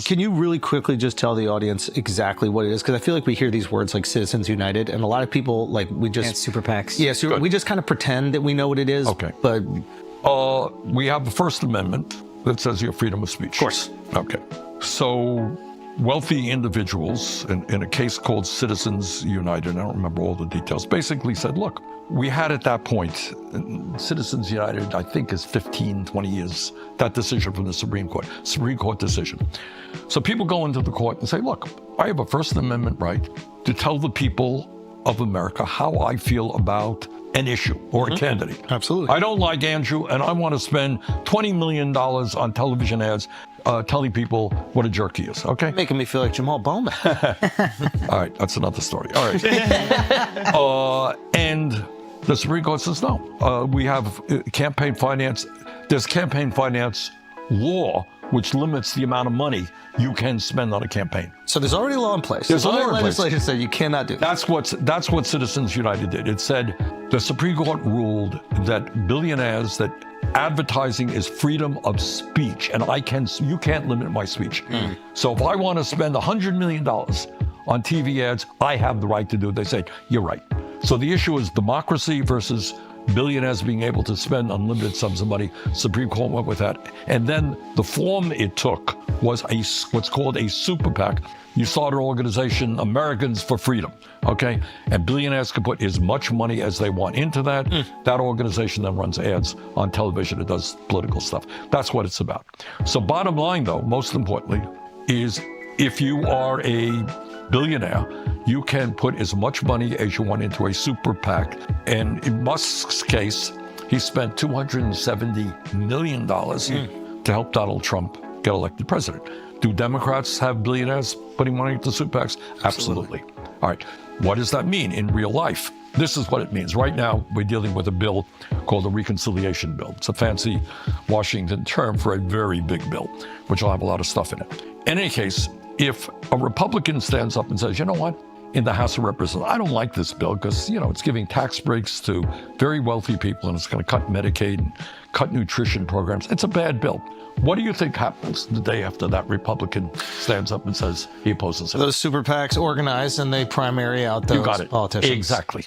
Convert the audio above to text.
Can you really quickly just tell the audience exactly what it is? Because I feel like we hear these words like Citizens United, and a lot of people, like, we just... And super PACs. Yeah, so we just kind of pretend that we know what it is. Okay. But... We have the First Amendment that says you have freedom of speech. Of course. Okay. So wealthy individuals, in a case called Citizens United, I don't remember all the details, basically said, look, we had at that point, Citizens United, I think is 15, 20 years, that decision from the Supreme Court decision. So people go into the court and say, look, I have a First Amendment right to tell the people of America how I feel about an issue or a candidate. Absolutely. I don't like Andrew, and I want to spend $20 million on television ads telling people what a jerk he is, okay? Making me feel like Jamal Bowman. All right, that's another story. All right. And the Supreme Court says no. We have campaign finance. There's campaign finance law which limits the amount of money you can spend on a campaign. So there's already a law in place. There's a law in place. Legislation said you cannot do that. That's what Citizens United did. It said the Supreme Court ruled that billionaires, that advertising is freedom of speech, and you can't limit my speech. So if I want to spend $100 million on TV ads, I have the right to do it. They say, you're right. So the issue is democracy versus billionaires being able to spend unlimited sums of money. Supreme Court went with that. And then the form it took was what's called a super PAC. You start an organization, Americans for Freedom, okay? And billionaires can put as much money as they want into that. That organization then runs ads on television. It does political stuff. That's what it's about. So bottom line, though, most importantly, is if you are a billionaire, you can put as much money as you want into a super PAC. And in Musk's case, he spent $270 million to help Donald Trump get elected president. Do Democrats have billionaires putting money into super PACs? Absolutely. All right. What does that mean in real life? This is what it means. Right now, we're dealing with a bill called the Reconciliation Bill. It's a fancy Washington term for a very big bill, which will have a lot of stuff in it. In any case, if a Republican stands up and says, you know what, in the House of Representatives, I don't like this bill because, it's giving tax breaks to very wealthy people and it's going to cut Medicaid and cut nutrition programs. It's a bad bill. What do you think happens the day after that Republican stands up and says he opposes it? Those super PACs organize and they primary out those politicians. Exactly.